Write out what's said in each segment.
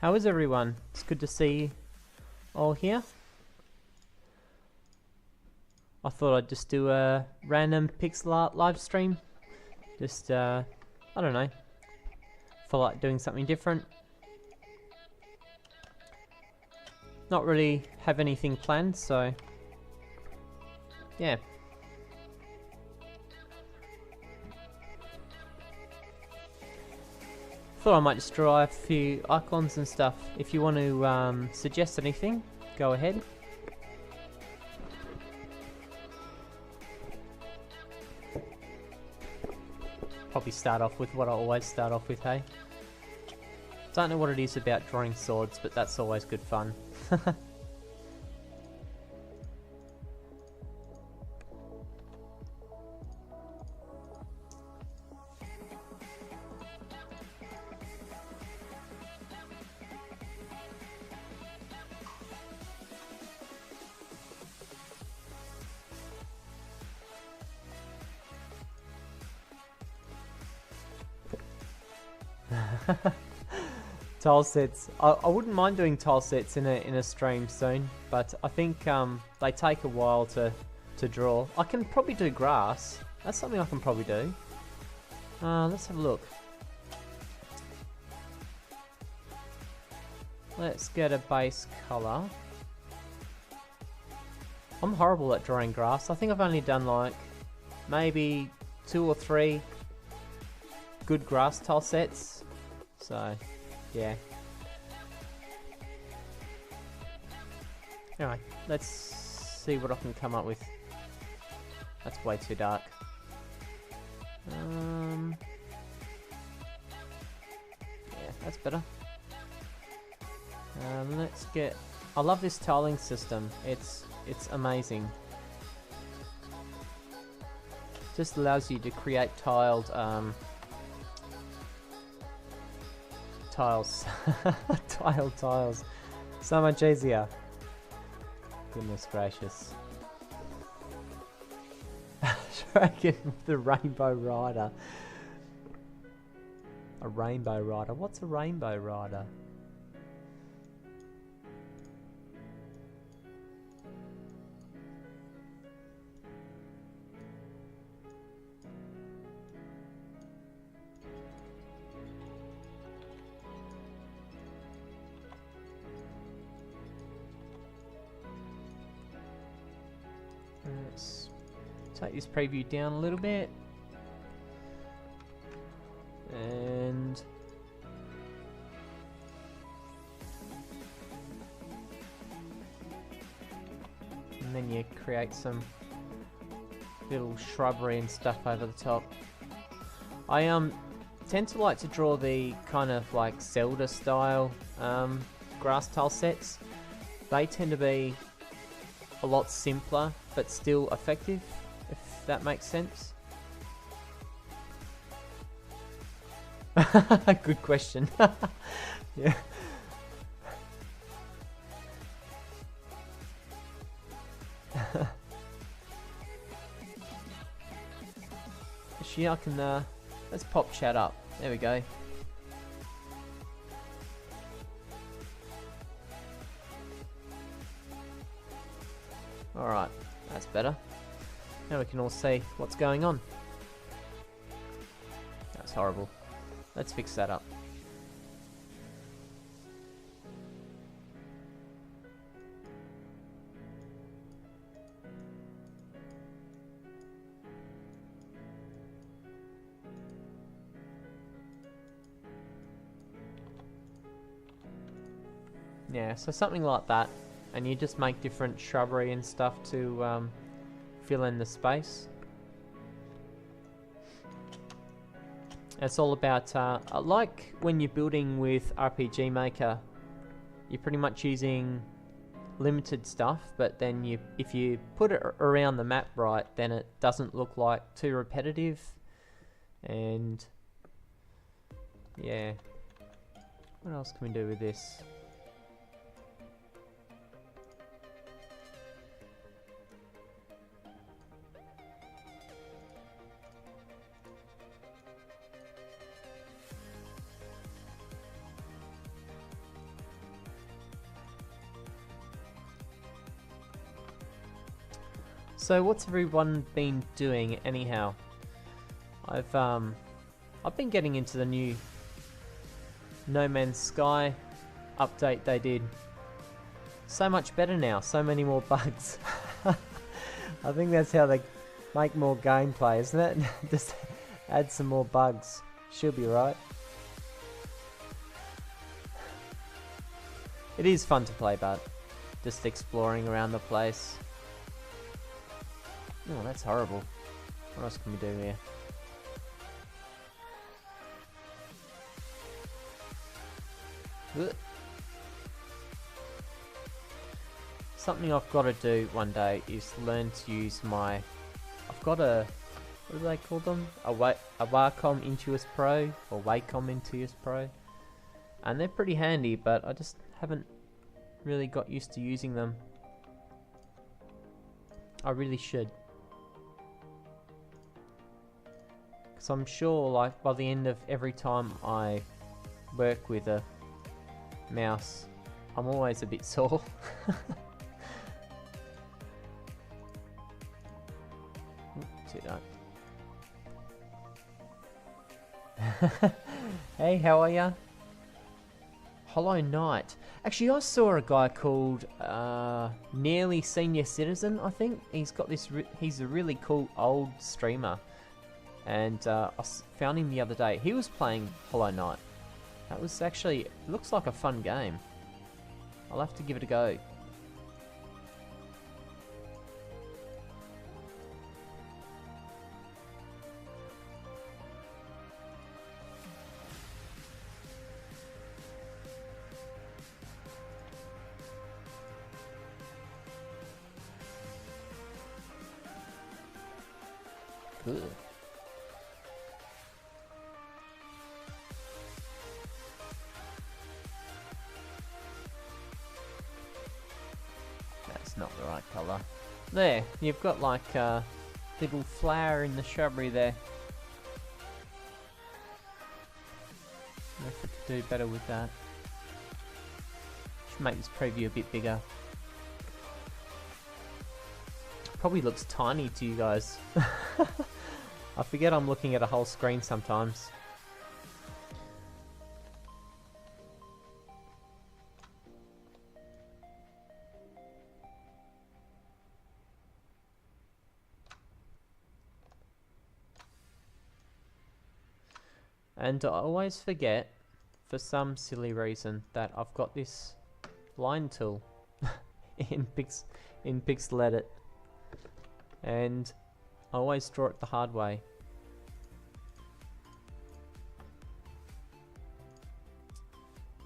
How is everyone? It's good to see you all here. I thought I'd just do a random pixel art live stream. Just, I don't know. Feel like doing something different. Not really have anything planned, so yeah. Thought I might just draw a few icons and stuff. If you want to suggest anything, go ahead. Probably start off with what I always start off with, hey? Don't know what it is about drawing swords, but that's always good fun. Tile sets. I wouldn't mind doing tile sets in a stream soon, but I think they take a while to draw. I can probably do grass. That's something I can probably do. Let's have a look. Let's get a base color. I'm horrible at drawing grass. I think I've only done like maybe 2 or 3 good grass tile sets. So yeah. Alright, let's see what I can come up with. That's way too dark. Yeah, that's better. Let's get... I love this tiling system. It's amazing. Just allows you to create tiled tiles. Tiled tiles. So much easier. Goodness gracious. Dragon with the Rainbow Rider. A Rainbow Rider? What's a Rainbow Rider? Let's take this preview down a little bit. And then you create some little shrubbery and stuff over the top. I tend to like to draw the kind of like Zelda style grass tile sets. They tend to be a lot simpler but still effective, if that makes sense. Good question. Yeah. Actually, I can let's pop chat up. There we go. Alright, that's better. Now we can all see what's going on. That's horrible. Let's fix that up. Yeah, so something like that. And you just make different shrubbery and stuff to fill in the space. It's all about, like when you're building with RPG Maker, you're pretty much using limited stuff, but then if you put it around the map right, then it doesn't look like too repetitive. And yeah, what else can we do with this? So what's everyone been doing anyhow? I've been getting into the new No Man's Sky update they did. So much better now, so many more bugs. I think that's how they make more gameplay, isn't it? Just add some more bugs. Should be right. It is fun to play, but just exploring around the place. Oh, that's horrible. What else can we do here? Ugh. Something I've got to do one day is learn to use my... I've got a... What do they call them? A Wacom Intuos Pro, or Wacom Intuos Pro. And they're pretty handy, but I just haven't really got used to using them. I really should. Because I'm sure, like, by the end of every time I work with a mouse, I'm always a bit sore. Too dark. Hey, how are ya? Hollow Knight. Actually, I saw a guy called Nearly Senior Citizen, I think. He's got this. He's a really cool old streamer, and I found him the other day. He was playing Hollow Knight. That was actually, it looks like a fun game. I'll have to give it a go. Good. That's not the right colour. There, you've got like a little flower in the shrubbery there. I could do better with that. Should make this preview a bit bigger. Probably looks tiny to you guys. I forget I'm looking at a whole screen sometimes. And I always forget, for some silly reason, that I've got this line tool in Pixel Edit. And I always draw it the hard way.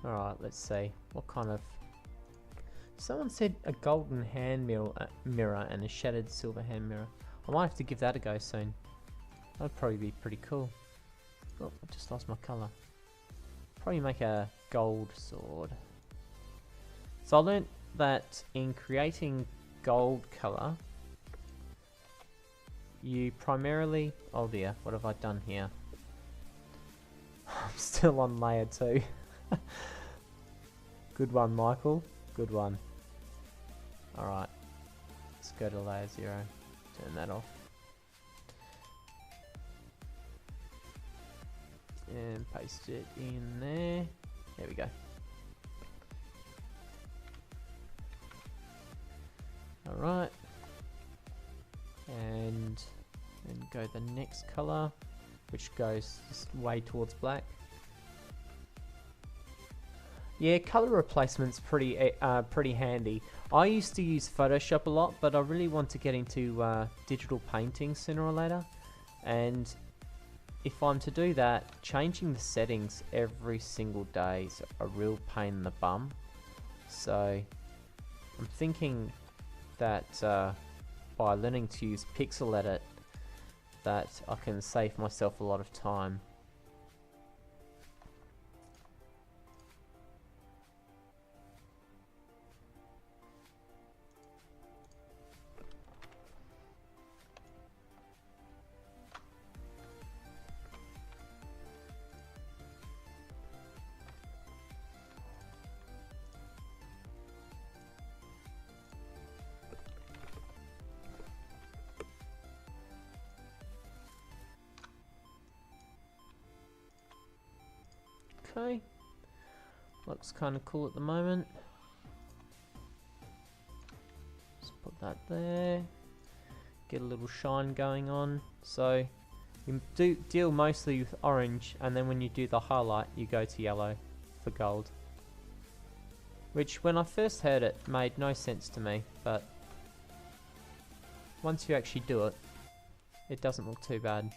Alright, let's see. What kind of... Someone said a golden hand mirror and a shattered silver hand mirror. I might have to give that a go soon. That'd probably be pretty cool. Oh, I just lost my colour. Probably make a gold sword. So I learnt that in creating gold colour, you primarily... Oh dear, what have I done here? I'm still on layer 2. Good one, Michael. Good one. Alright. Let's go to layer 0. Turn that off. And paste it in there. There we go. Alright. And then go the next color, which goes just way towards black. Yeah, color replacement's pretty handy. I used to use Photoshop a lot, but I really want to get into digital painting sooner or later. And if I'm to do that, changing the settings every single day is a real pain in the bum. So I'm thinking that by learning to use Pixel Edit, that I can save myself a lot of time. Okay. Looks kind of cool at the moment. Just put that there. Get a little shine going on. So you do deal mostly with orange, and then when you do the highlight, you go to yellow for gold. Which, when I first heard it, made no sense to me, but once you actually do it, it doesn't look too bad.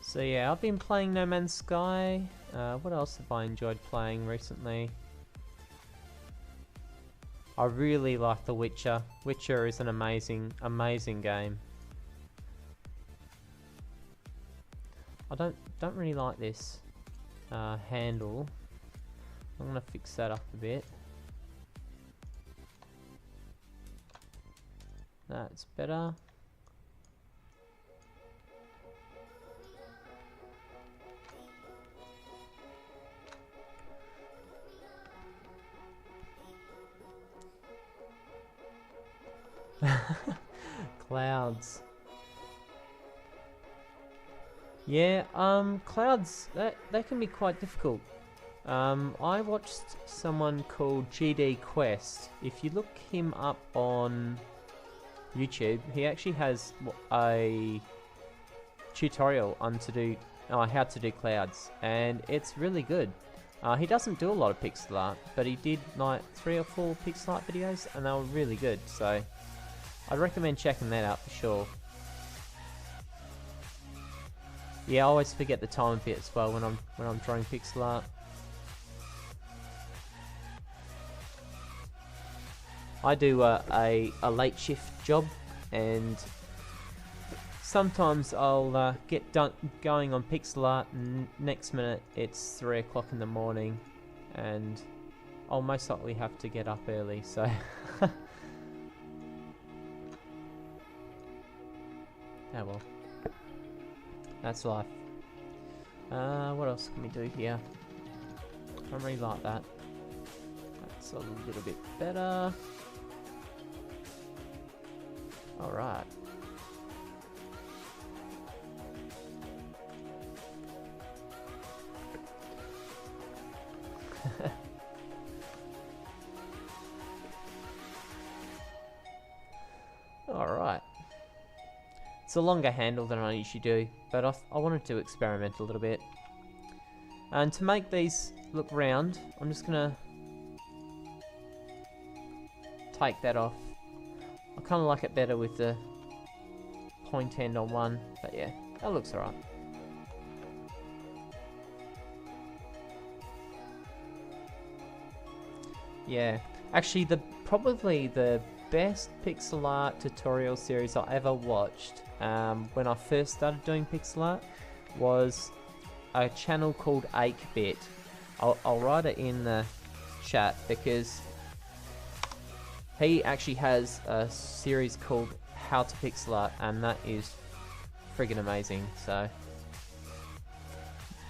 So yeah, I've been playing No Man's Sky. What else have I enjoyed playing recently? I really like The Witcher. Witcher is an amazing, amazing game. I don't really like this handle. I'm gonna fix that up a bit. That's better. Clouds. Yeah, clouds, they can be quite difficult. I watched someone called GD Quest. If you look him up on YouTube, he actually has a tutorial on how to do clouds, and it's really good. He doesn't do a lot of pixel art, but he did like 3 or 4 pixel art videos, and they were really good, so I'd recommend checking that out for sure. Yeah, I always forget the time a bit as well when I'm drawing pixel art. I do a late shift job, and sometimes I'll get going on pixel art, and next minute it's 3 o'clock in the morning, and I'll most likely have to get up early. So. Oh well, that's life. What else can we do here? I don't really like that. That's a little bit better. Alright. Alright. It's a longer handle than I usually do, but I wanted to experiment a little bit. And to make these look round, I'm just gonna take that off. I kind of like it better with the point end on one, but yeah, that looks alright. Yeah, actually probably the best pixel art tutorial series I ever watched when I first started doing pixel art was a channel called 8-Bit. I'll write it in the chat because he actually has a series called How to Pixel Art, and that is friggin' amazing. So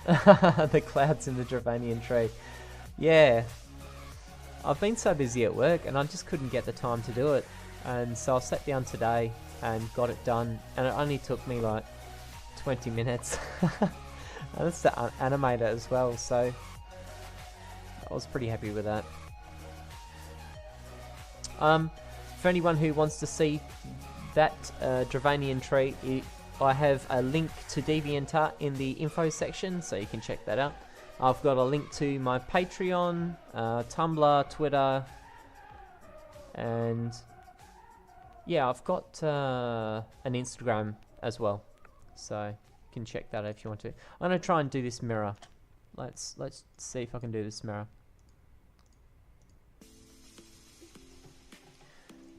the clouds in the Dravanian tree. Yeah, I've been so busy at work and I just couldn't get the time to do it, and so I sat down today and got it done, and it only took me like 20 minutes. And that's to animate it as well, so I was pretty happy with that. For anyone who wants to see that Dravanian tree, I have a link to DeviantArt in the info section, so you can check that out. I've got a link to my Patreon, Tumblr, Twitter, and yeah, I've got an Instagram as well, so you can check that out if you want to. I'm gonna try and do this mirror. Let's see if I can do this mirror.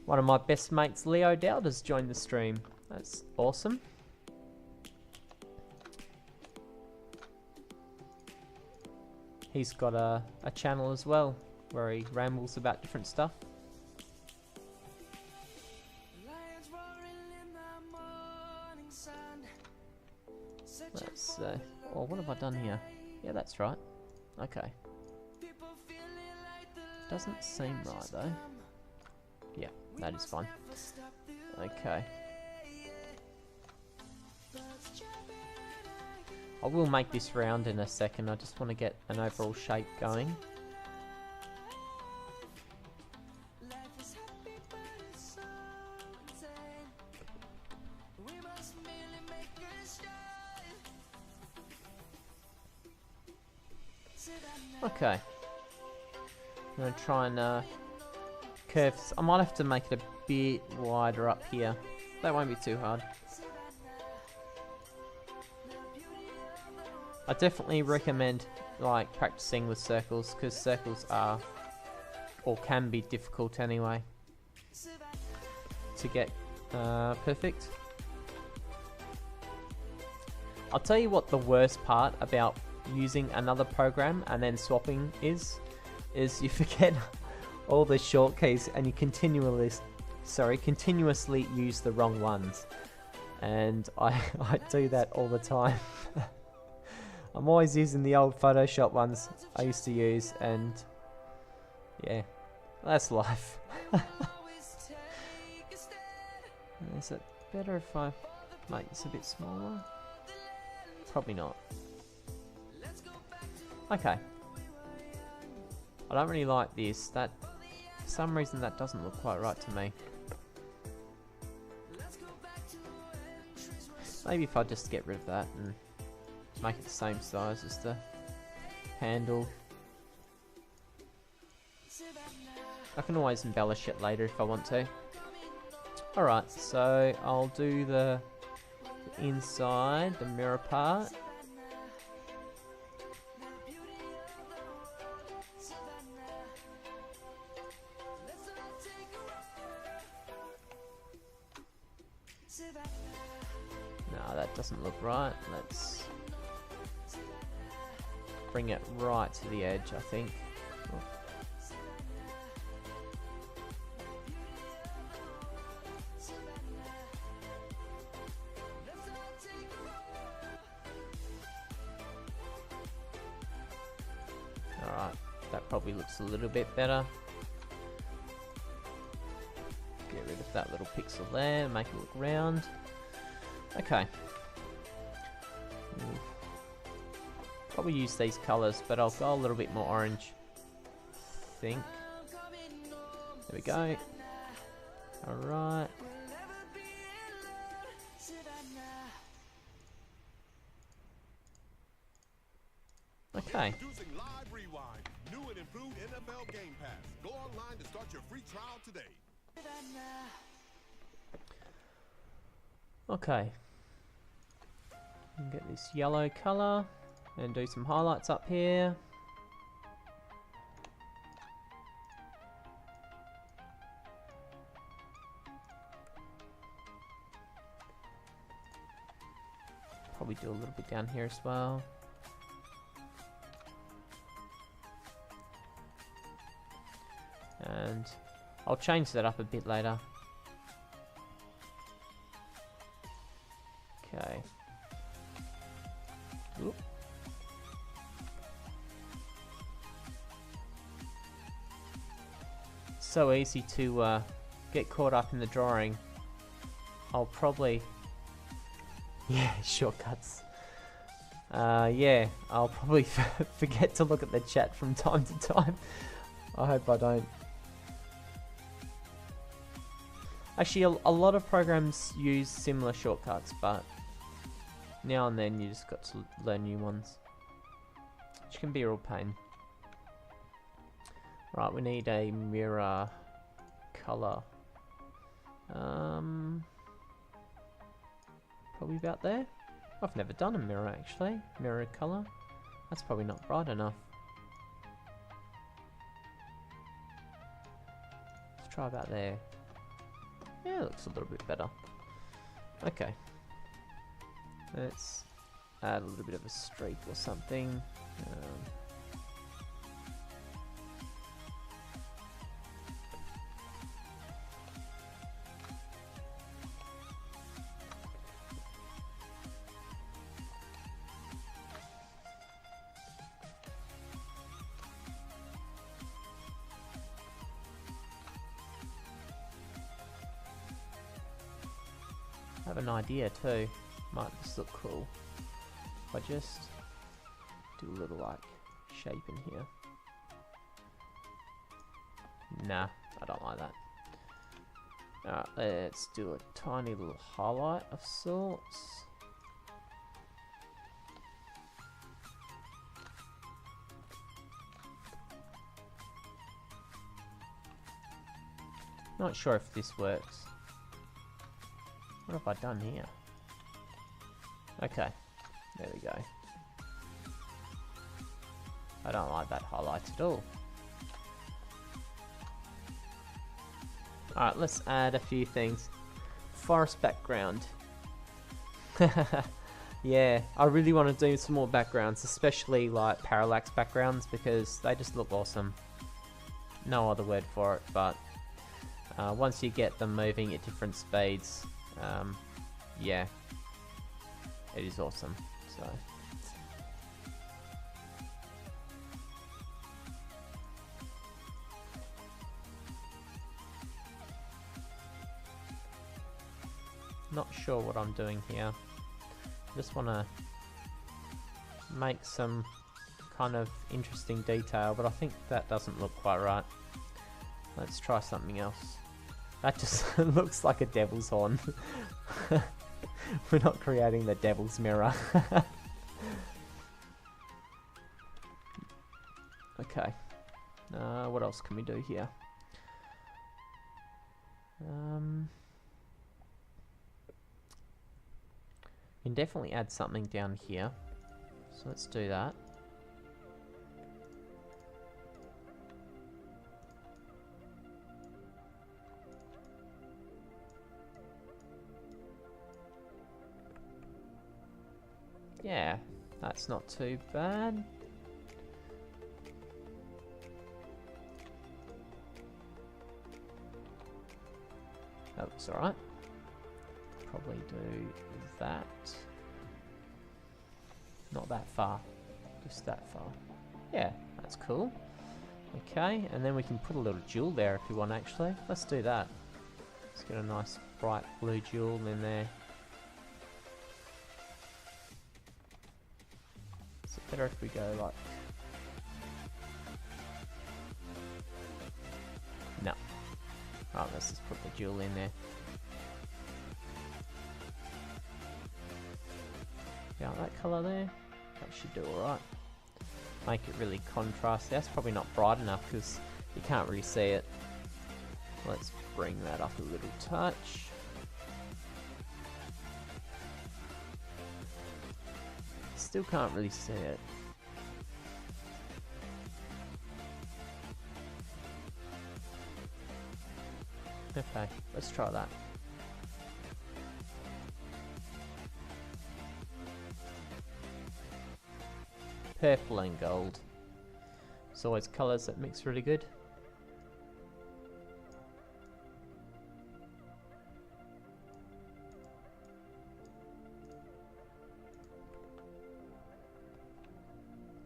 One of my best mates, Leo Dowd, has joined the stream. That's awesome. he's got a channel as well where he rambles about different stuff. Let's oh, what have I done here? Yeah, that's right. Okay. Doesn't seem right though. Yeah, that is fine. Okay. I will make this round in a second. I just want to get an overall shape going. Okay. I'm going to try and curve this. I might have to make it a bit wider up here. That won't be too hard. I definitely recommend like practicing with circles, because circles are, or can be, difficult anyway to get perfect. I'll tell you what the worst part about using another program and then swapping is you forget all the short keys and you continuously use the wrong ones, and I do that all the time. I'm always using the old Photoshop ones I used to use, and yeah, that's life. Is it better if I make this a bit smaller? Probably not. Okay. I don't really like this. That, for some reason, that doesn't look quite right to me. Maybe if I just get rid of that and make it the same size as the handle. I can always embellish it later if I want to. Alright, so I'll do the inside, the mirror part. No, that doesn't look right. Let's bring it right to the edge, I think. Oh. Alright, that probably looks a little bit better. Get rid of that little pixel there, make it look round. Okay. Probably use these colours, but I'll go a little bit more orange, I think. There we go. Alright. Okay. Introducing Live Rewind, new and improved NFL Game Pass. Go online to start your free trial today. Okay. Get this yellow colour and do some highlights up here. Probably do a little bit down here as well. And I'll change that up a bit later. Okay. Oop. So easy to get caught up in the drawing. I'll probably... Yeah, shortcuts. Yeah, I'll probably forget to look at the chat from time to time. I hope I don't. Actually, a lot of programs use similar shortcuts, but now and then you just got to learn new ones, which can be a real pain. Right, we need a mirror color. Probably about there. I've never done a mirror actually. Mirror color. That's probably not bright enough. Let's try about there. Yeah, it looks a little bit better. Okay. Let's add a little bit of a streak or something. have an idea too. Might just look cool. If I just do a little like shape in here. Nah, I don't like that. Alright, let's do a tiny little highlight of sorts. Not sure if this works. What have I done here? Okay, there we go. I don't like that highlight at all. Alright, let's add a few things. Forest background. Yeah, I really want to do some more backgrounds, especially like parallax backgrounds, because they just look awesome. No other word for it, but once you get them moving at different speeds, yeah, it is awesome. So. Not sure what I'm doing here. Just want to make some kind of interesting detail, but I think that doesn't look quite right. Let's try something else. That just looks like a devil's horn. We're not creating the devil's mirror. Okay. What else can we do here? You can definitely add something down here. So let's do that. Yeah, that's not too bad. That looks alright. Probably do that. Not that far, just that far. Yeah, that's cool. Okay, and then we can put a little jewel there if you want actually. Let's do that. Let's get a nice bright blue jewel in there. Is it better if we go like... No. Alright, let's just put the jewel in there. Yeah, that colour there, that should do alright. Make it really contrasty. That's probably not bright enough because you can't really see it. Let's bring that up a little touch. Still can't really see it. Okay, let's try that. Purple and gold. It's always colours that mix really good.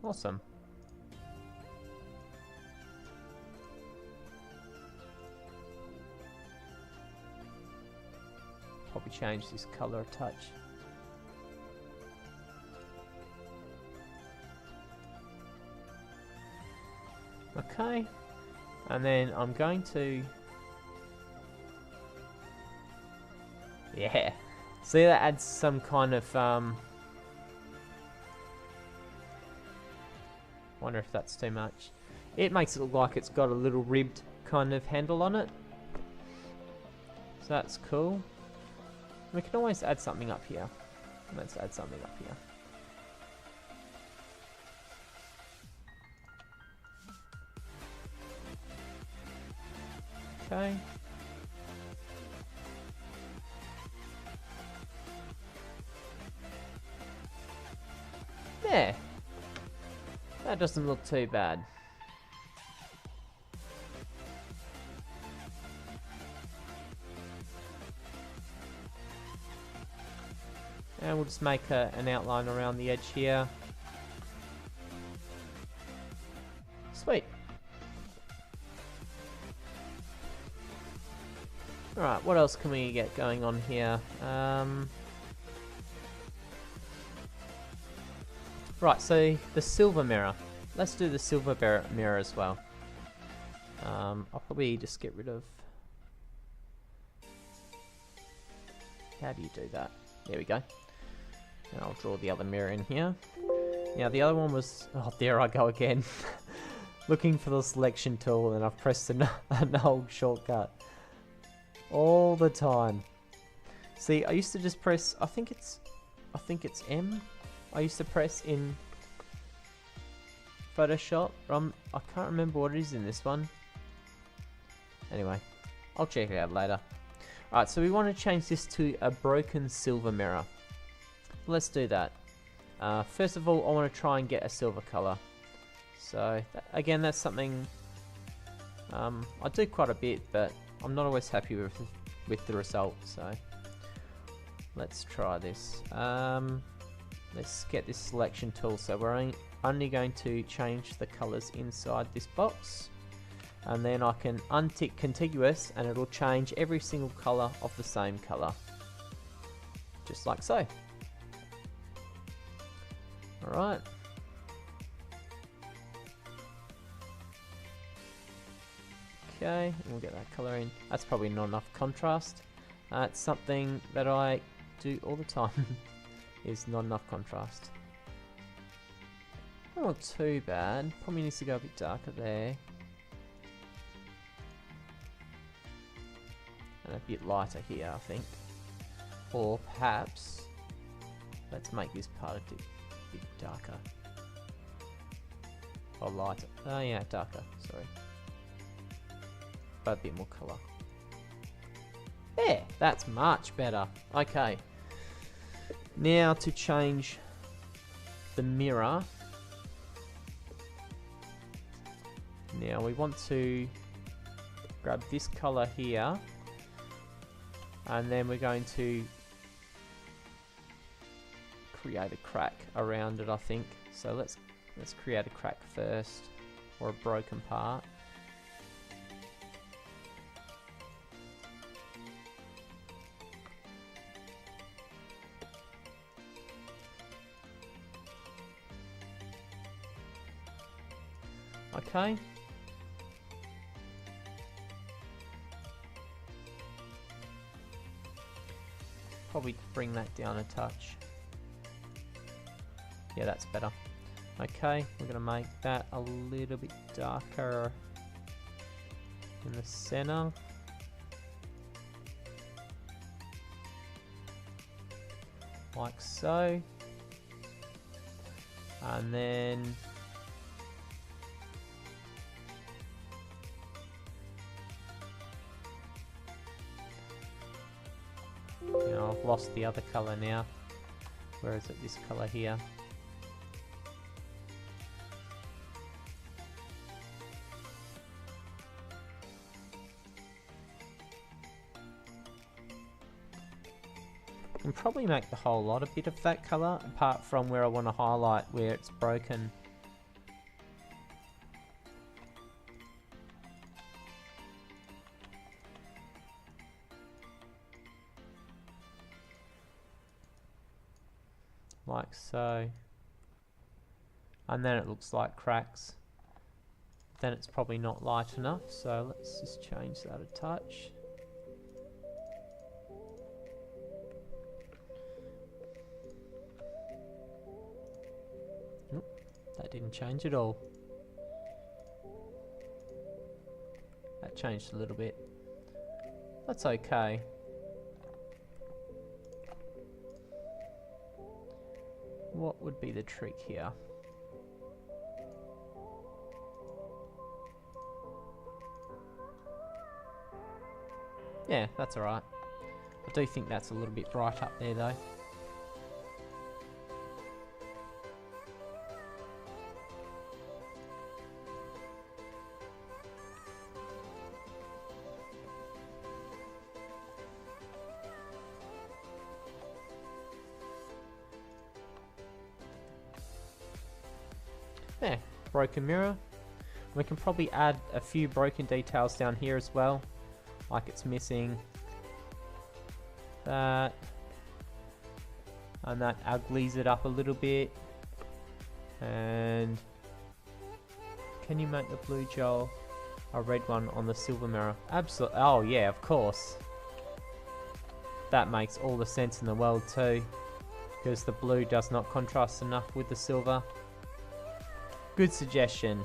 Awesome. Probably change this colour a touch. Okay, and then I'm going to, yeah, see that adds some kind of, wonder if that's too much. It makes it look like it's got a little ribbed kind of handle on it, so that's cool. We can always add something up here. Let's add something up here. Okay. Yeah. That doesn't look too bad. And we'll just make an outline around the edge here. Sweet. Alright, what else can we get going on here? Right, so the silver mirror. Let's do the silver mirror as well. I'll probably just get rid of... How do you do that? There we go. And I'll draw the other mirror in here. Now the other one was... Oh, there I go again. Looking for the selection tool and I've pressed an old shortcut. All the time. See, I used to just press... I think it's M. I used to press in Photoshop. I can't remember what it is in this one. Anyway, I'll check it out later. Alright, so we want to change this to a broken silver mirror. Let's do that. First of all, I want to try and get a silver color. So, again, that's something I do quite a bit, but I'm not always happy with the result. So, let's try this. Let's get this selection tool. So we're only going to change the colors inside this box. And then I can untick contiguous and it'll change every single color of the same color. Just like so. Alright. Okay, and we'll get that color in. That's probably not enough contrast. It's something that I do all the time. Is not enough contrast. Not too bad. Probably needs to go a bit darker there. And a bit lighter here, I think. Or perhaps, let's make this part a bit darker. Or lighter. Oh yeah, darker, sorry. But a bit more colour. There, that's much better. Okay. Now to change the mirror. Now we want to grab this colour here. And then we're going to create a crack around it, I think. So let's create a crack first, or a broken part. Okay. Probably bring that down a touch. Yeah, that's better. Okay, we're going to make that a little bit darker in the center. Like so. And then I've lost the other colour now. Where is it? This colour here. I can probably make the whole lot a bit of that colour, apart from where I want to highlight where it's broken. Like so. And then it looks like cracks. Then it's probably not light enough, so let's just change that a touch. That didn't change at all. That changed a little bit. That's okay. What would be the trick here? Yeah, that's alright. I do think that's a little bit bright up there though. There, broken mirror. We can probably add a few broken details down here as well. Like it's missing that. And that uglies it up a little bit. And can you make the blue gel a red one on the silver mirror? Absolutely. Oh yeah, of course. That makes all the sense in the world too, because the blue does not contrast enough with the silver. Good suggestion.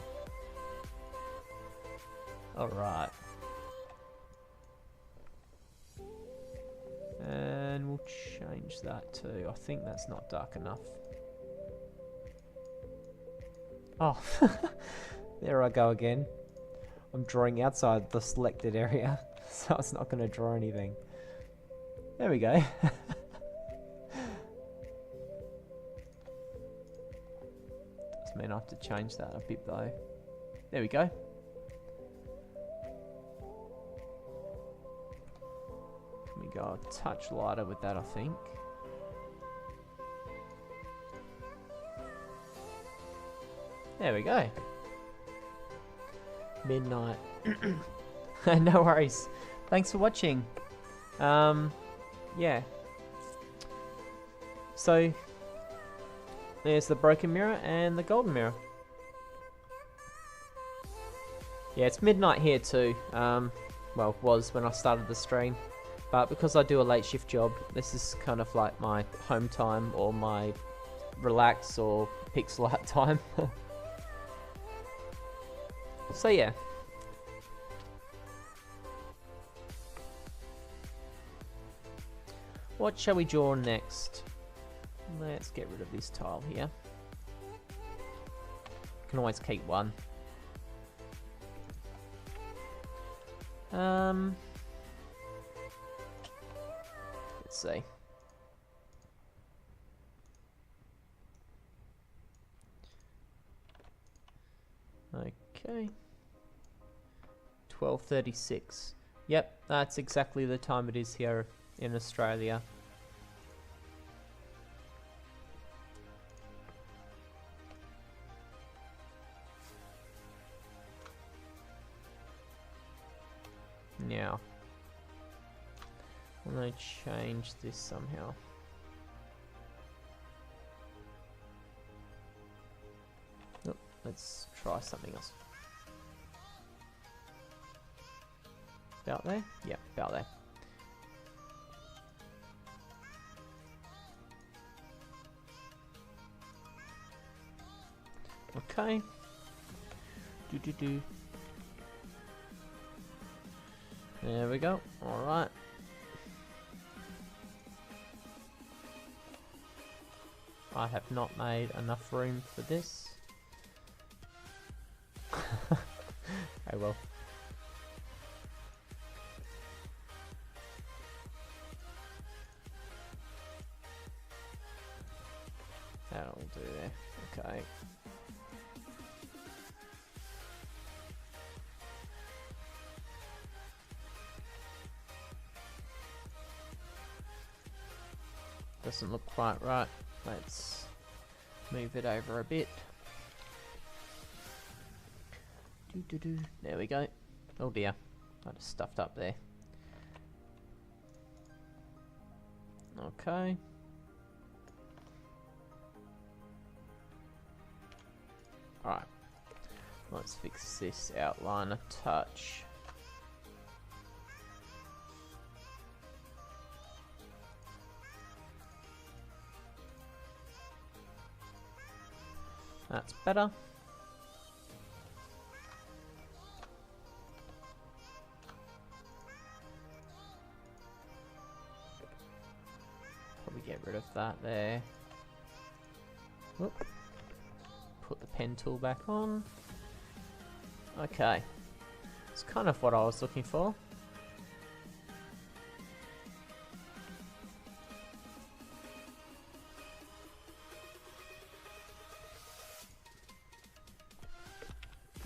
Alright. And we'll change that too. I think that's not dark enough. Oh, there I go again. I'm drawing outside the selected area, so it's not going to draw anything. There we go. Does mean I have to change that a bit though. There we go. Can we go a touch lighter with that, I think. There we go. Midnight. No worries. Thanks for watching. Yeah. So, there's the broken mirror and the golden mirror. Yeah, it's midnight here too. Well, was when I started the stream. But because I do a late shift job, this is kind of like my home time or my relax or pixel art time. So yeah. What shall we draw next? Let's get rid of this tile here. Can always keep one. Let's see. Okay. 12:36. Yep, that's exactly the time it is here in Australia. Now, I'm going to change this somehow. Nope, let's try something else. About there? Yep, about there. Okay. There we go. Alright. I have not made enough room for this. Oh well. That'll do there. Okay. Doesn't look quite right. Let's move it over a bit. There we go. Oh dear. I just stuffed up there. Okay. Alright. Let's fix this outline a touch. That's better. Probably get rid of that there. Whoop. Put the pen tool back on. Okay. It's kind of what I was looking for.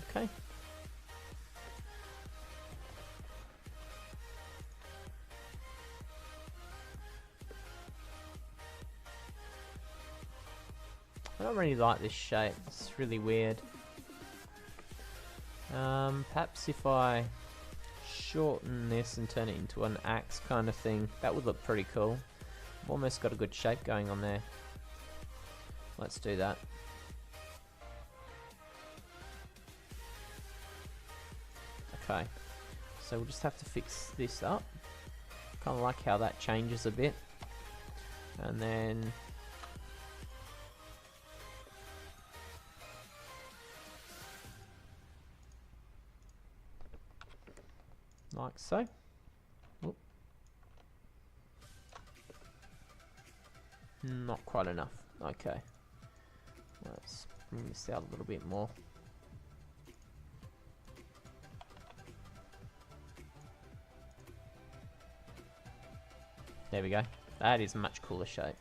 Okay. I don't really like this shape. It's really weird. Perhaps if I shorten this and turn it into an axe kind of thing. That would look pretty cool. I've almost got a good shape going on there. Let's do that. Okay, so we'll just have to fix this up. Kind of like how that changes a bit. And then like so. Oop. Not quite enough. Okay. Let's bring this out a little bit more. There we go. That is a much cooler shape.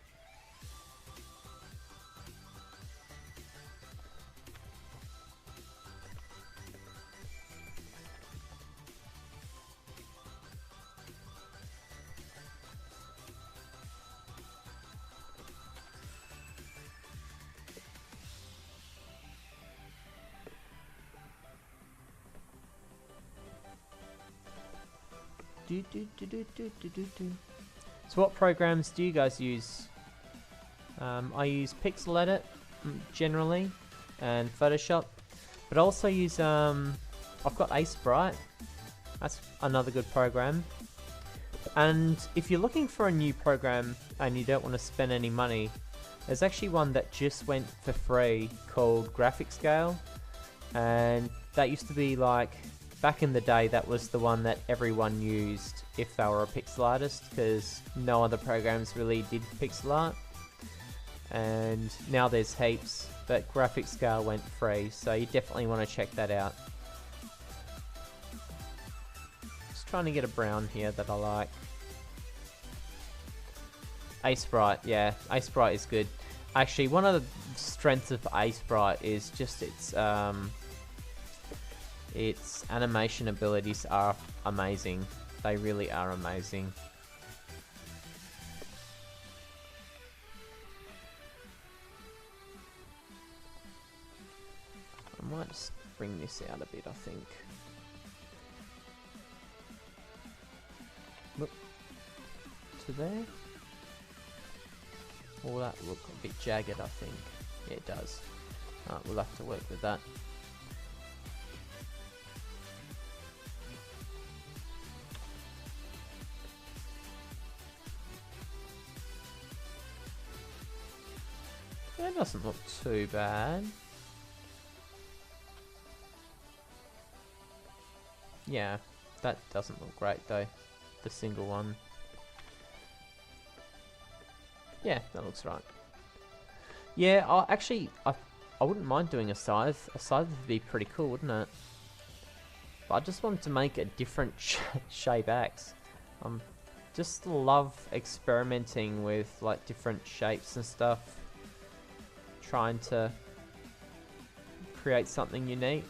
So what programs do you guys use? I use Pixel Edit generally and Photoshop, but I also use I've got Ace Bright. That's another good program. And if you're looking for a new program and you don't want to spend any money, there's actually one that just went for free called Graphic Scale, and that used to be like, back in the day, that was the one that everyone used if they were a pixel artist, because no other programs really did pixel art. And now there's heaps, but Graphic Scale went free, so you definitely want to check that out. Just trying to get a brown here that I like. Ace Bright, yeah, Ace Bright is good. Actually, one of the strengths of Ace Bright is just its animation abilities are amazing. They really are amazing. I might just bring this out a bit, I think. Look to there. Oh, that look a bit jagged, I think. Yeah, it does. Alright, we'll have to work with that. That doesn't look too bad. Yeah, that doesn't look great though. The single one. Yeah, that looks right. Yeah, I wouldn't mind doing a scythe. A scythe would be pretty cool, wouldn't it? But I just wanted to make a different shape axe. Just love experimenting with like different shapes and stuff. Trying to create something unique.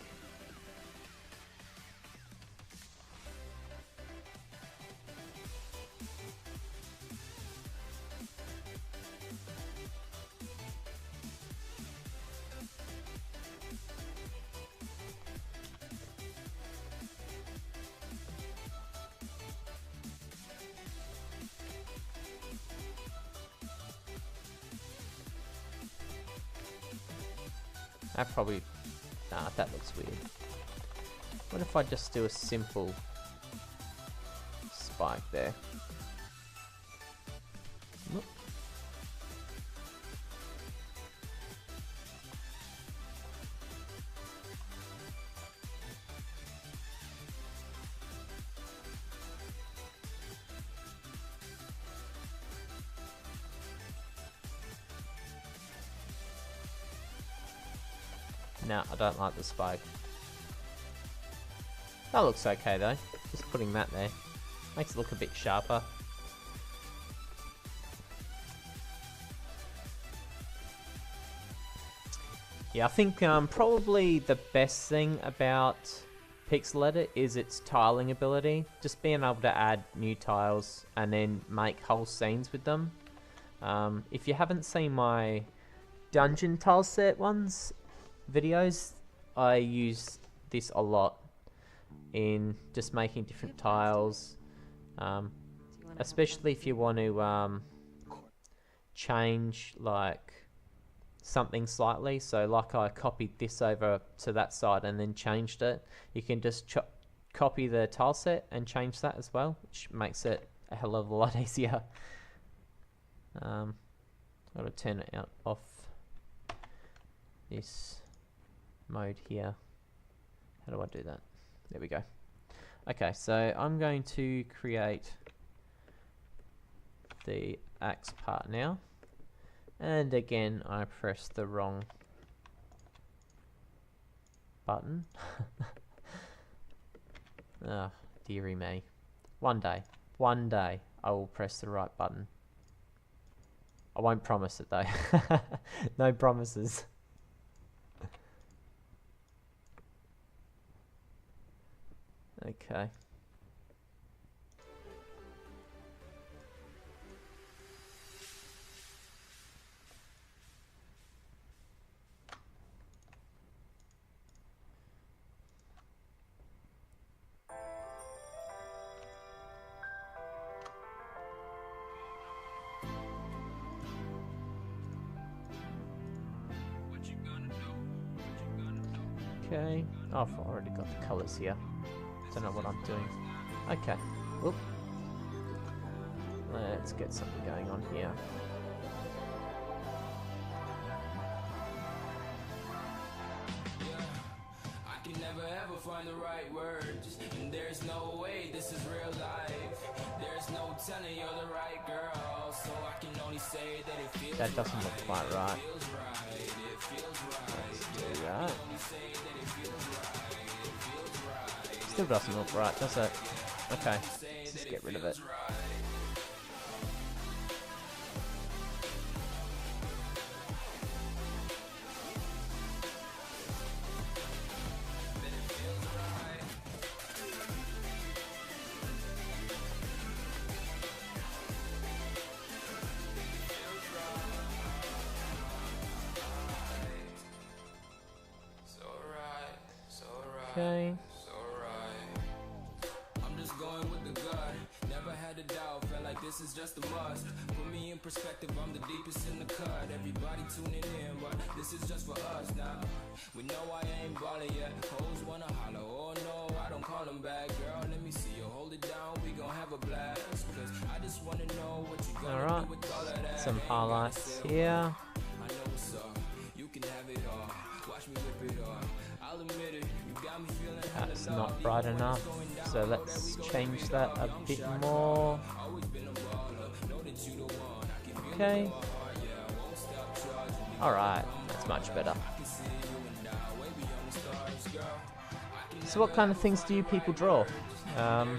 That probably... Nah, that looks weird. What if I just do a simple spike there? Whoop. No, I don't like the spike. That looks okay though. Just putting that there. Makes it look a bit sharper. Yeah, I think probably the best thing about Pixel Edit is its tiling ability. Just being able to add new tiles and then make whole scenes with them. If you haven't seen my dungeon tile set videos, I use this a lot. in just making different tiles, especially if you want to change like something slightly. So like I copied this over to that side and then changed it. You can just copy the tile set and change that as well, which makes it a hell of a lot easier. Got to turn it out off this mode here. How do I do that? There we go. Okay, so I'm going to create the axe part now. And again, I pressed the wrong button. Ah, dearie me. One day, I will press the right button. I won't promise it though. No promises. Okay. Okay. Oh, I've already got the colours here. Don't know what I'm doing. Okay. Oop. Let's get something going on here. I can never ever find the right words, and there's no way this is real life. There's no telling you're the right girl, so I can only say that it feels That doesn't look quite right. Let's do that. Still doesn't look right, does it? Okay, let's just get rid of it. Okay. I'm just going with the gut. Never had a doubt, felt like this is just a must. Put me in perspective, I'm the deepest in the cut. Everybody tuning in, but this is just for us now. We know I ain't ballin' yet. Hoes wanna holler, oh no, I don't call them back. Girl, let me see you hold it down, we gon' have a blast. Cause I just wanna know what you gonna do with all of that. Some highlights here. I know what's up, you can have it all. Watch me whip it off. I'll admit it, you got me feeling That's not bright enough, so let's change that a bit more. Okay. Alright, that's much better. So what kind of things do you people draw? Do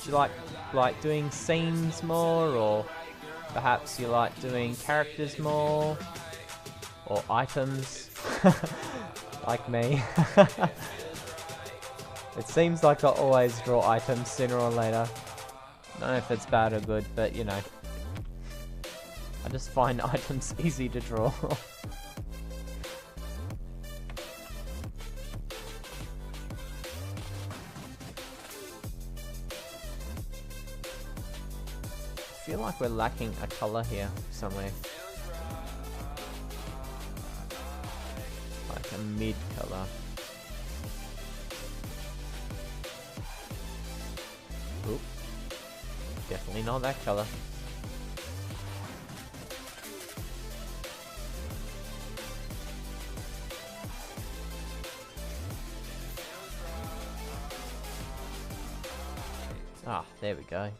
you like doing scenes more, or perhaps you like doing characters more, or items? Like me. It seems like I always draw items sooner or later. I don't know if it's bad or good, but you know. I just find items easy to draw. I feel like we're lacking a colour here somewhere. Like a mid colour. Oop. Definitely not that colour. Ah, there we go.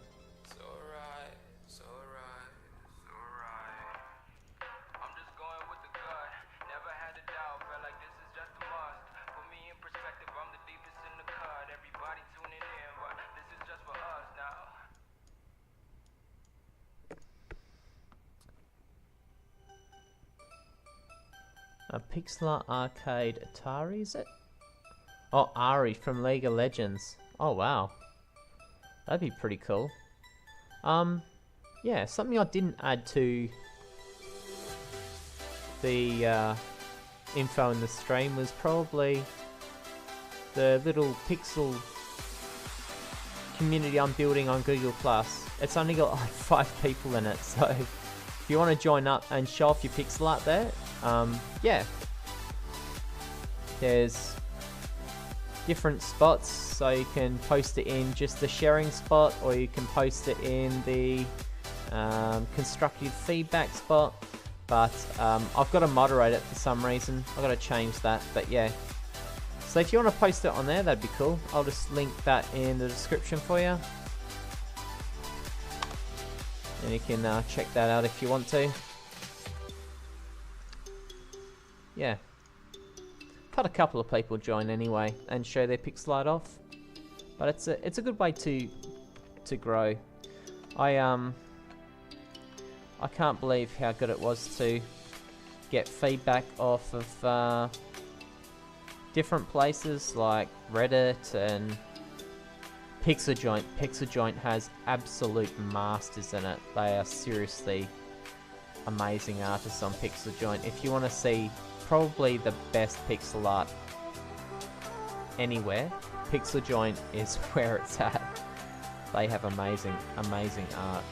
A Pixel Art Arcade Atari, is it? Oh, Ari from League of Legends. Oh, wow. That'd be pretty cool. Yeah, something I didn't add to the info in the stream was probably the little pixel community I'm building on Google Plus. It's only got like 5 people in it, so if you want to join up and show off your pixel art there, yeah. There's different spots, so you can post it in just the sharing spot, or you can post it in the constructive feedback spot, but I've got to moderate it for some reason. I've got to change that, but yeah. So if you want to post it on there, that'd be cool. I'll just link that in the description for you, and you can check that out if you want to. Yeah, I've had a couple of people join anyway and show their pixel art off, but it's a good way to grow. I can't believe how good it was to get feedback off of different places like Reddit and Pixel Joint. Pixel Joint has absolute masters in it. They are seriously amazing artists on Pixel Joint. If you want to see probably the best pixel art anywhere, Pixel Joint is where it's at. They have amazing art.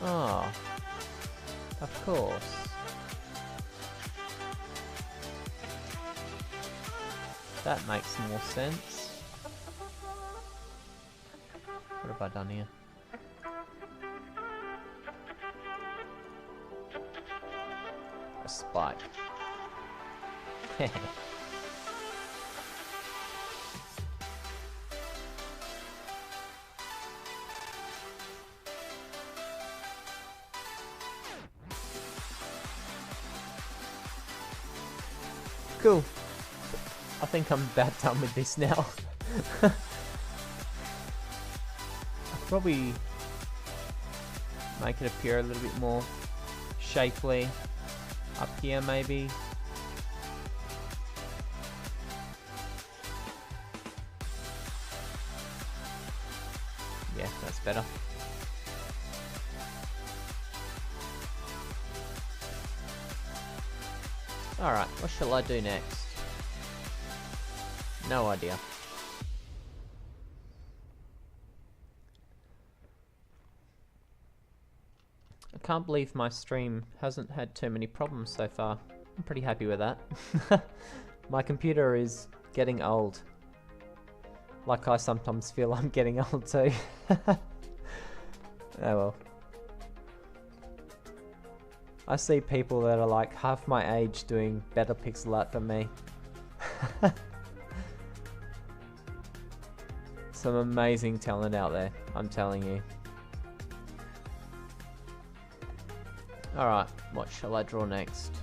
Oh, of course. That makes more sense. What have I done here? A spike. Cool. I think I'm about done with this now. I'll probably make it appear a little bit more shapely up here maybe. Yeah, that's better. Alright, what shall I do next? No idea. I can't believe my stream hasn't had too many problems so far. I'm pretty happy with that. My computer is getting old. Like I sometimes feel I'm getting old too. Oh well. I see people that are like half my age doing better pixel art than me. Some amazing talent out there, I'm telling you. Alright, what shall I draw next?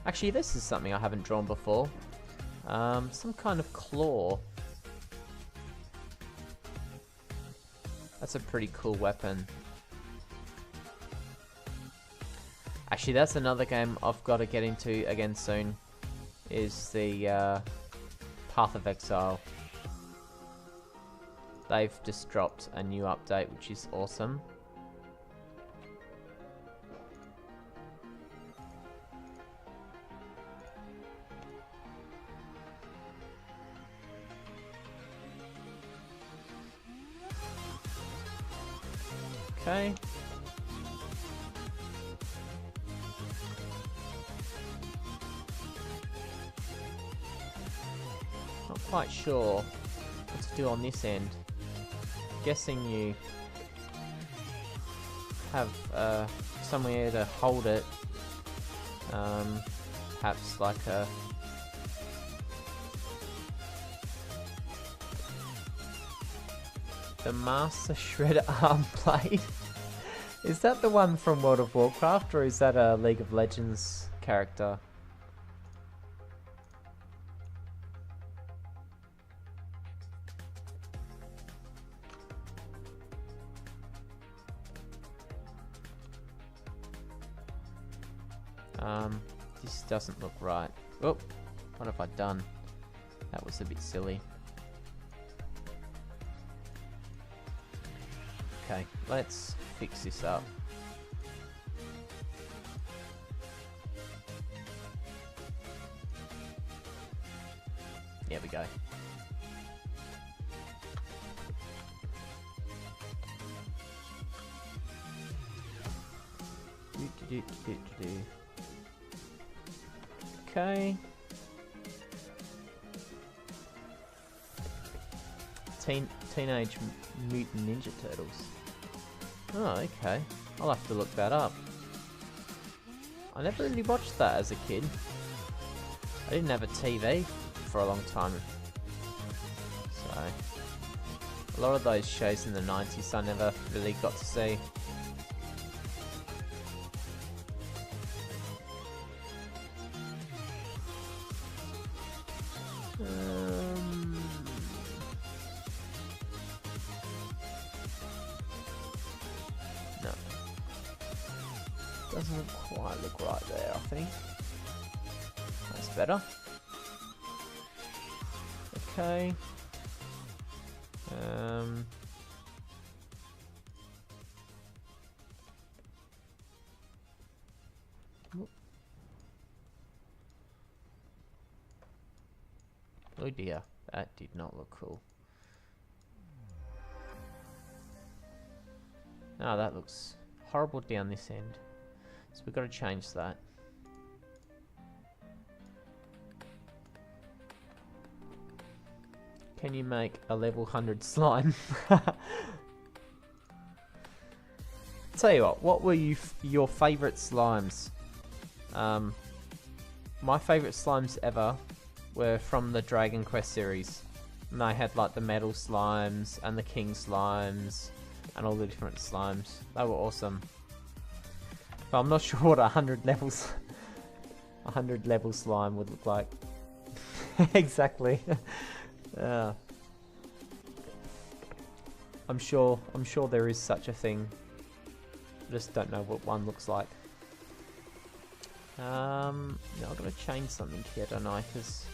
Actually, this is something I haven't drawn before. Some kind of claw. That's a pretty cool weapon. Actually, that's another game I've got to get into again soon, is the Path of Exile. They've just dropped a new update, which is awesome. Okay. Not quite sure what to do on this end. Guessing you have somewhere to hold it. Perhaps like a the Master Shredder arm blade. Is that the one from World of Warcraft, or is that a League of Legends character? This doesn't look right. Oh, what have I done? That was a bit silly. Okay, let's fix this up. There we go. Okay. Teenage Mutant Ninja Turtles. Oh, okay. I'll have to look that up. I never really watched that as a kid. I didn't have a TV for a long time. So, a lot of those shows in the 90s I never really got to see. No. Doesn't quite look right there, I think. That's better. Okay. Oh dear, that did not look cool. No, that looks horrible down this end. So we've got to change that. Can you make a level 100 slime? Tell you what were your favourite slimes? My favourite slimes ever were from the Dragon Quest series. And they had like the metal slimes and the king slimes and all the different slimes. They were awesome. But I'm not sure what 100 levels 100 level slime would look like. Exactly. I'm sure there is such a thing. I just don't know what one looks like. Now I've got to change something here, don't I? Because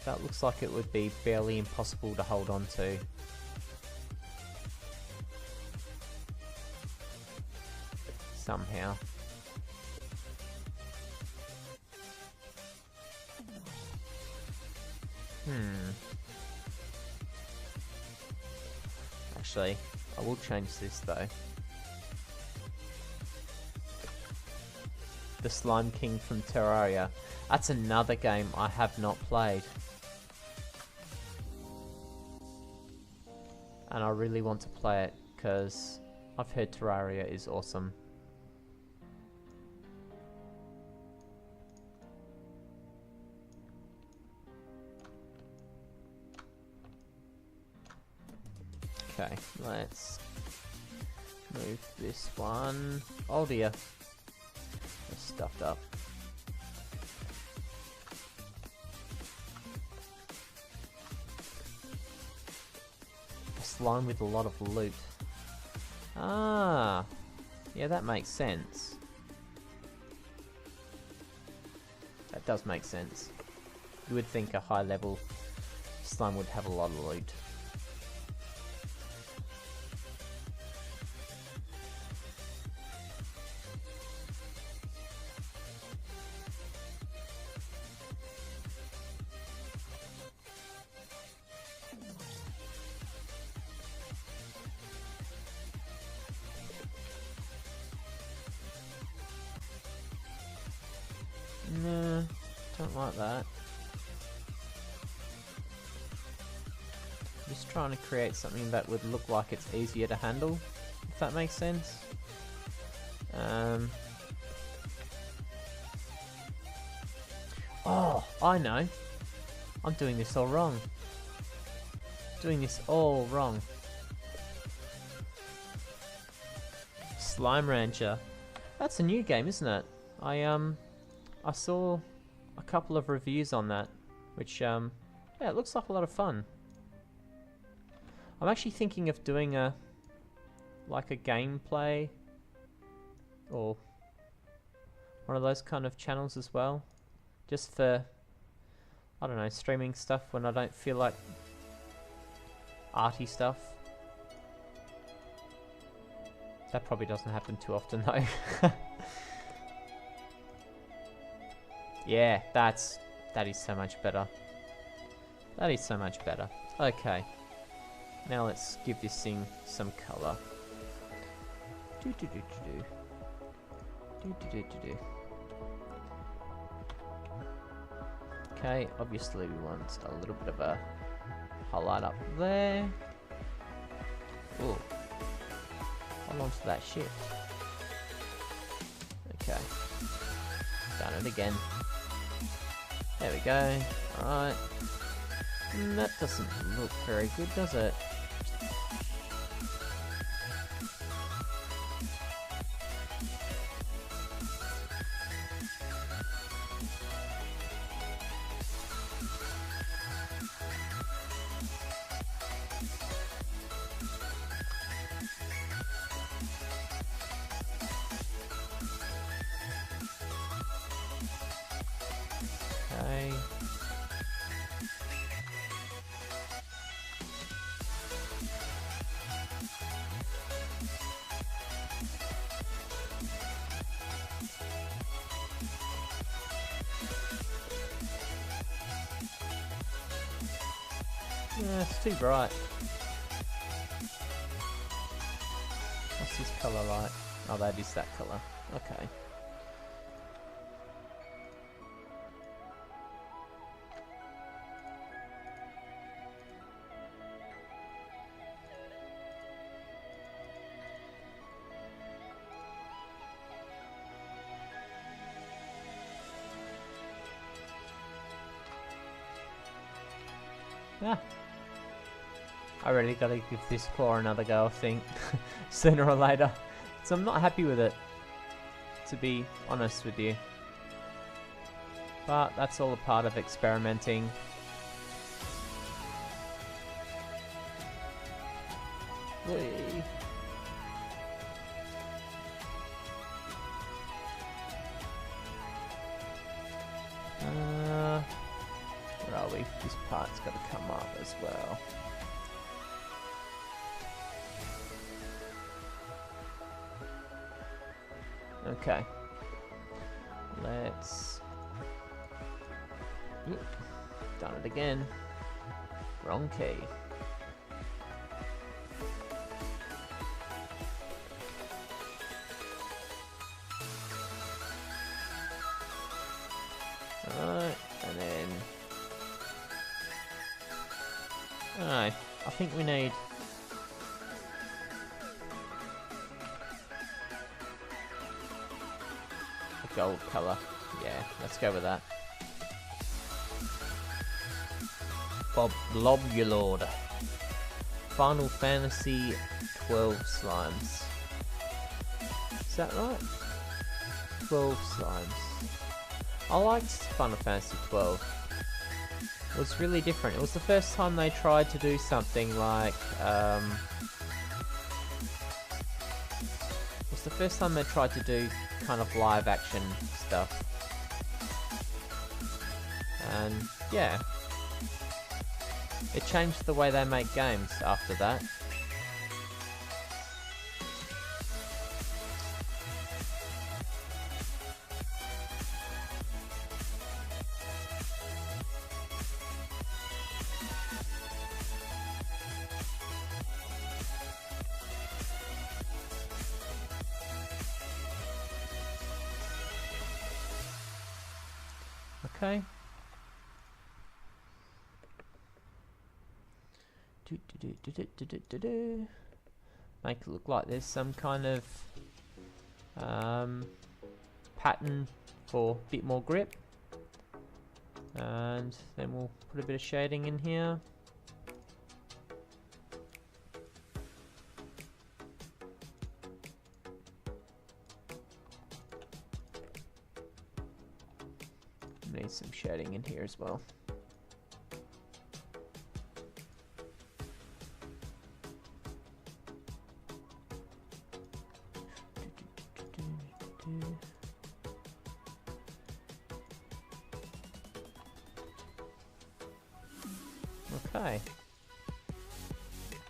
that looks like it would be barely impossible to hold on to. Somehow. Actually, I will change this though. The Slime King from Terraria. That's another game I have not played. And I really want to play it because I've heard Terraria is awesome. Okay, let's move this one. Oh dear. It's stuffed up. A slime with a lot of loot. Ah, yeah, that makes sense. That does make sense. You would think a high level slime would have a lot of loot. No, don't like that. Just trying to create something that would look like it's easier to handle, if that makes sense. Oh, I know. I'm doing this all wrong. Doing this all wrong. Slime Rancher. That's a new game, isn't it? I saw a couple of reviews on that, which, yeah, it looks like a lot of fun. I'm actually thinking of doing like a gameplay, or one of those kind of channels as well, just for, I don't know, streaming stuff when I don't feel like arty stuff. That probably doesn't happen too often though. Yeah, that is so much better. That is so much better. Okay. Now let's give this thing some colour. Okay, obviously we want a little bit of a highlight up there. Ooh. Hold on to that shit. Okay. Done it again. There we go. Alright. That doesn't look very good, does it? Okay. Yeah, it's too bright. What's this colour like? Oh, that is that colour. Okay. Yeah. I really gotta give this claw another go, I think. Sooner or later. So I'm not happy with it, to be honest with you. But that's all a part of experimenting. Whee. Where are we? This part's got to come up as well. Okay. Let's... Oop. Done it again. Wrong key. Alright, and then... Alright, I think we need... a gold colour. Yeah, let's go with that. Lobulord. Final Fantasy 12 slimes. Is that right? 12 slimes. I liked Final Fantasy 12. It was really different. It was the first time they tried to do something like, it was the first time they tried to do kind of live action stuff. And yeah, it changed the way they make games after that. Okay. Make it look like there's some kind of pattern for a bit more grip. And then we'll put a bit of shading in here. Need some shading in here as well. Okay.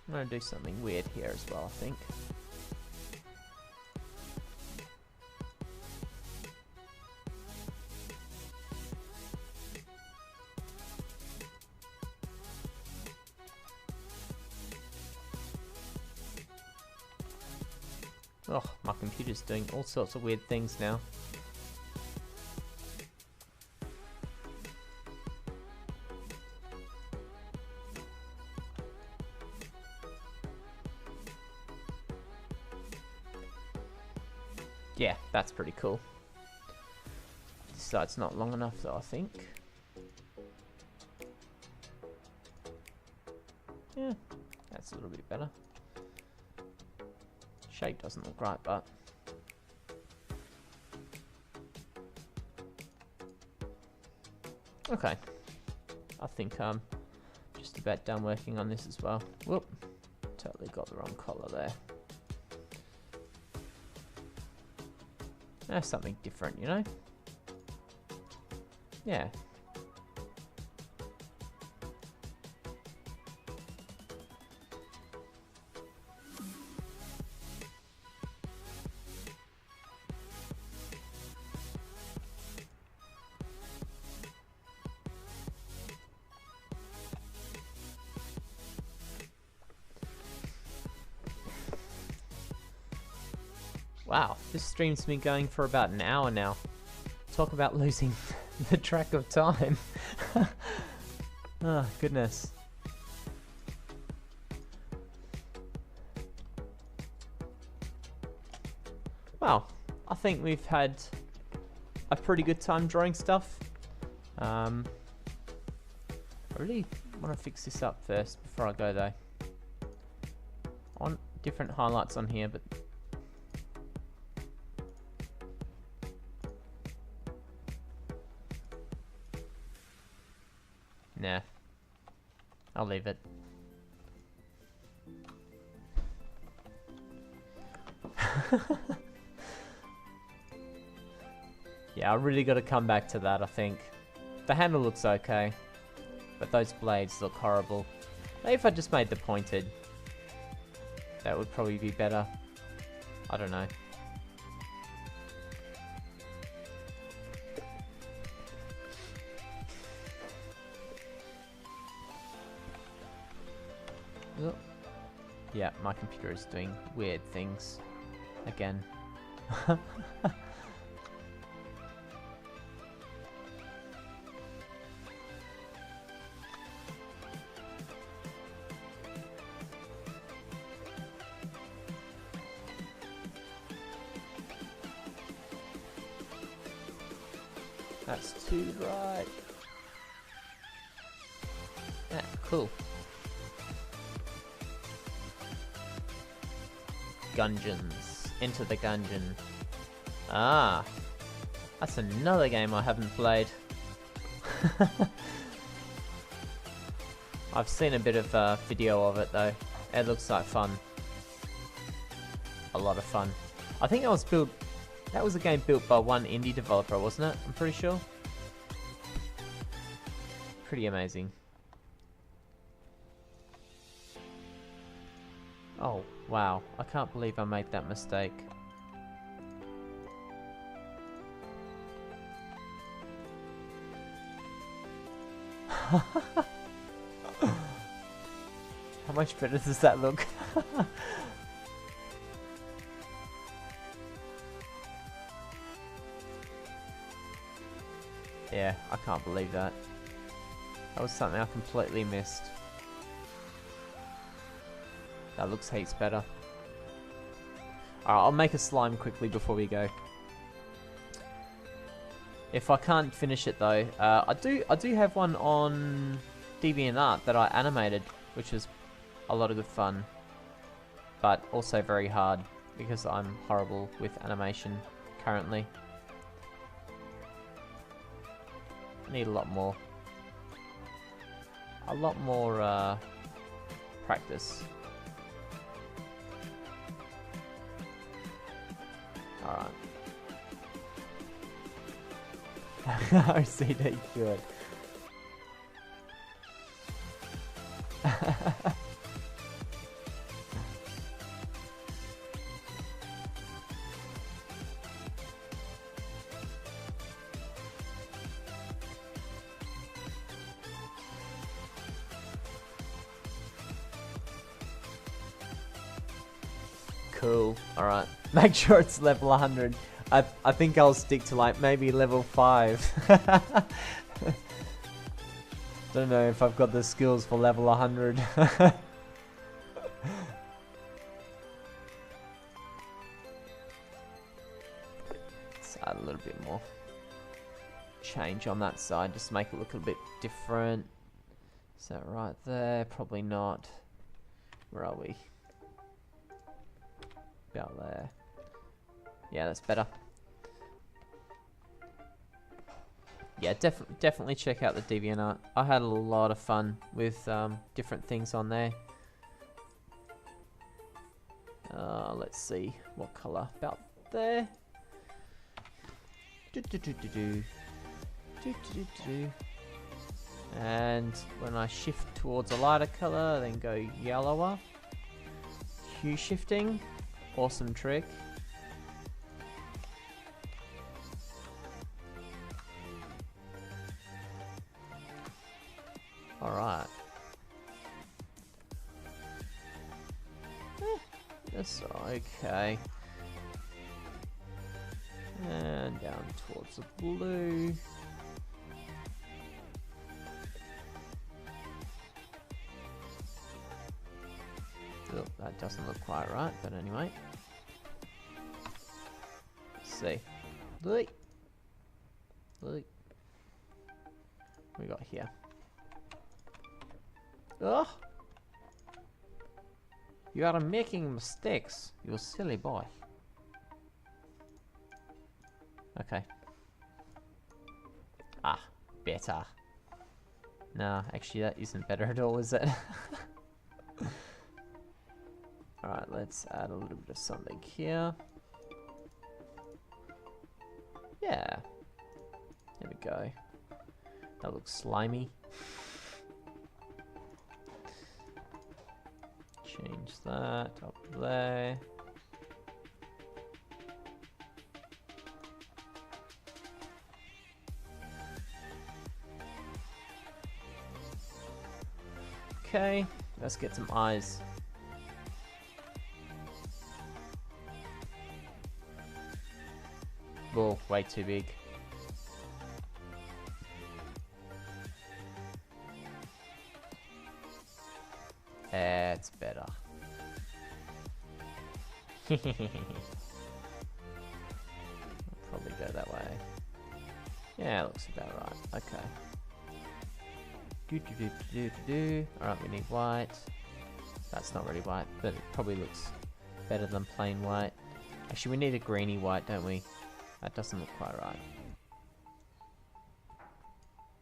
I'm going to do something weird here as well, I think. Oh, my computer's doing all sorts of weird things now. Yeah, that's pretty cool. This side's not long enough though, I think. Yeah, that's a little bit better. Shape doesn't look right, but... Okay. I think I'm just about done working on this as well. Whoop. Totally got the wrong color there. That's something different, you know? Yeah. Wow, this stream's been going for about an hour now. Talk about losing the track of time. Oh, goodness. Well, I think we've had a pretty good time drawing stuff. I really want to fix this up first before I go though. I want different highlights on here, but nah, I'll leave it. Yeah, I really got to come back to that, I think. The handle looks okay, but those blades look horrible. Maybe if I just made the pointed, that would probably be better. I don't know. Yeah, my computer is doing weird things again. That's too right. Yeah, cool. Gungeons. Enter the Gungeon. Ah, that's another game I haven't played. I've seen a bit of video of it though. It looks like fun. A lot of fun. I think that was a game built by one indie developer, wasn't it? I'm pretty sure. Pretty amazing. Oh, wow. I can't believe I made that mistake. How much better does that look? Yeah, I can't believe that. That was something I completely missed. That looks heaps better. Alright, I'll make a slime quickly before we go. If I can't finish it though, I do have one on DeviantArt that I animated, which was a lot of good fun, but also very hard because I'm horrible with animation currently. I need a lot more practice. Alright. OCD, good. Cool. Alright. Make sure it's level 100. I think I'll stick to like maybe level 5. Don't know if I've got the skills for level 100. Let's add a little bit more change on that side, just make it look a bit different. Is that right there? Probably not. Where are we? About there. Yeah, that's better. Yeah, definitely check out the DeviantArt. I had a lot of fun with different things on there. Let's see what color. About there. And when I shift towards a lighter color, then go yellower. Hue shifting, awesome trick. Alright. That's okay. And down towards the blue. Oh, that doesn't look quite right, but anyway. Let's see. Look. Look. What we got here? Oh! You are making mistakes, you silly boy. Okay. Ah, better. Nah, actually that isn't better at all, is it? Alright, let's add a little bit of something here. Yeah. There we go. That looks slimy. Change that up there. Okay, let's get some eyes. Whoa, way too big. It's better. Probably go that way. Yeah, looks about right. Okay. Alright, we need white. That's not really white, but it probably looks better than plain white. Actually, we need a greeny white, don't we? That doesn't look quite right.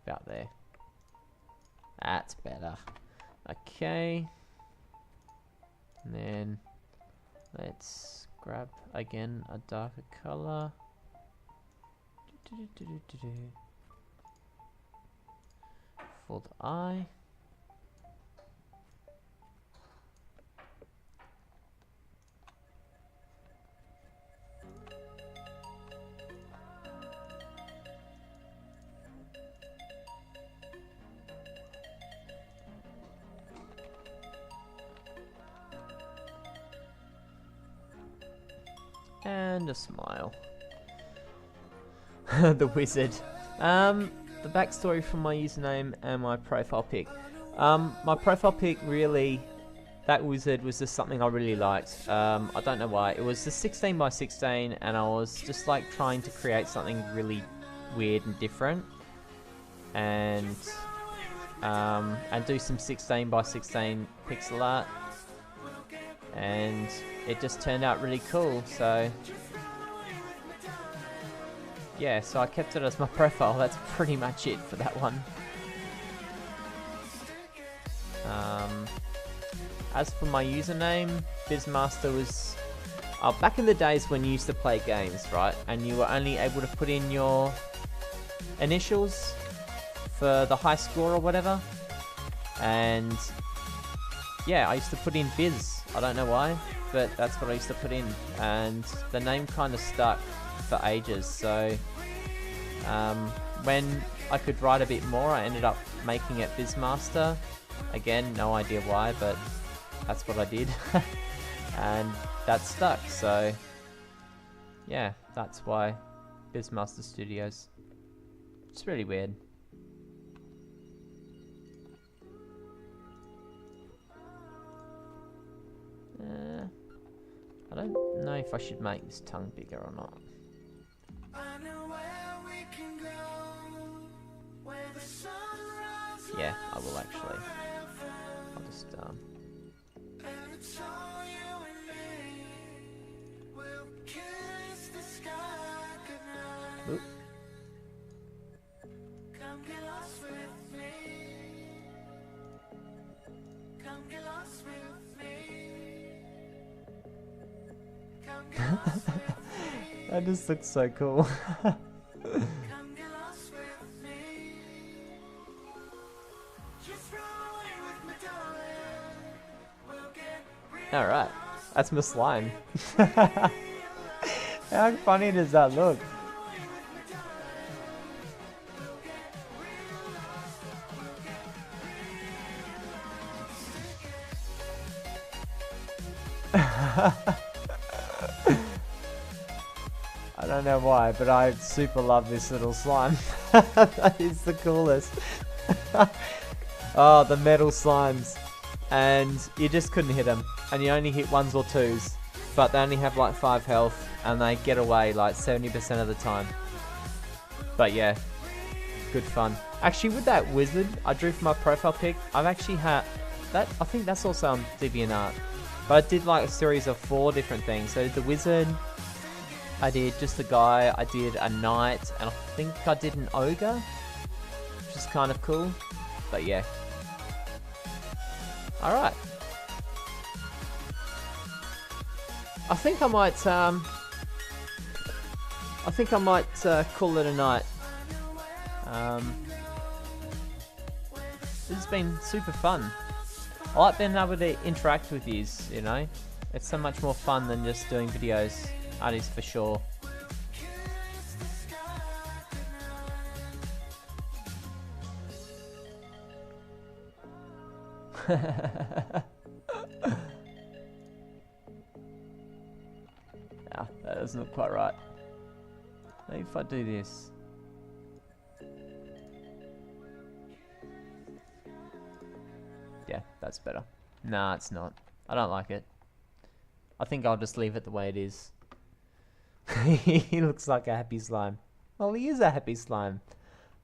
About there. That's better. Okay. And then let's grab again a darker color. For the eye. And a smile. The wizard. The backstory from my username and my profile pic. My profile pic really, that wizard was just something I really liked. I don't know why. It was just 16 by 16 and I was just like trying to create something really weird and different. And do some 16 by 16 pixel art. And it just turned out really cool, so yeah, so I kept it as my profile. That's pretty much it for that one. As for my username, Bizmaster was back in the days when you used to play games, right? And you were only able to put in your initials for the high score or whatever. And yeah, I used to put in Biz. I don't know why, but that's what I used to put in. And the name kind of stuck for ages, so when I could write a bit more, I ended up making it Bizmaster. Again, no idea why, but that's what I did. and that stuck. So yeah, that's why Bizmaster Studios. It's really weird. I don't know if I should make this tongue bigger or not. Yeah, I will actually. I'll just Oop. That just looks so cool. Alright, that's my slime. How funny does that look? I don't know why, but I super love this little slime. That is the coolest. Oh, the metal slimes. And you just couldn't hit them. And you only hit 1s or 2s. But they only have like 5 health. And they get away like 70% of the time. But yeah, good fun. Actually, with that wizard I drew for my profile pic, I've actually had... that. I think that's also on DeviantArt. But I did like a series of 4 different things. So the wizard... I did just a guy, I did a knight, and I think I did an ogre, which is kind of cool, but yeah. Alright. I think I might call it a night. This has been super fun. I like being able to interact with yous, you know? It's so much more fun than just doing videos. That is for sure. Ah, that doesn't look quite right. Maybe if I do this. Yeah, that's better. Nah, it's not. I don't like it. I think I'll just leave it the way it is. He looks like a happy slime. Well, he is a happy slime.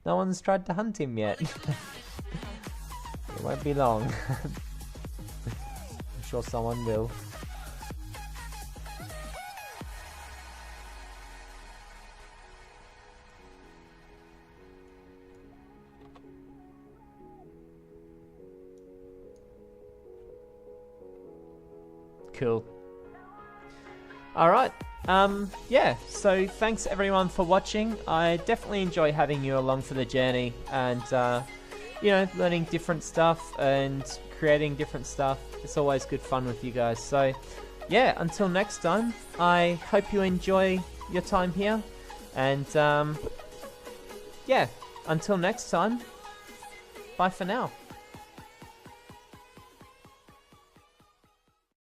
No one's tried to hunt him yet. It won't be long. I'm sure someone will. Cool. Alright. Yeah, so thanks everyone for watching. I definitely enjoy having you along for the journey and, you know, learning different stuff and creating different stuff. It's always good fun with you guys. So, yeah, until next time, I hope you enjoy your time here. And, yeah, until next time, bye for now.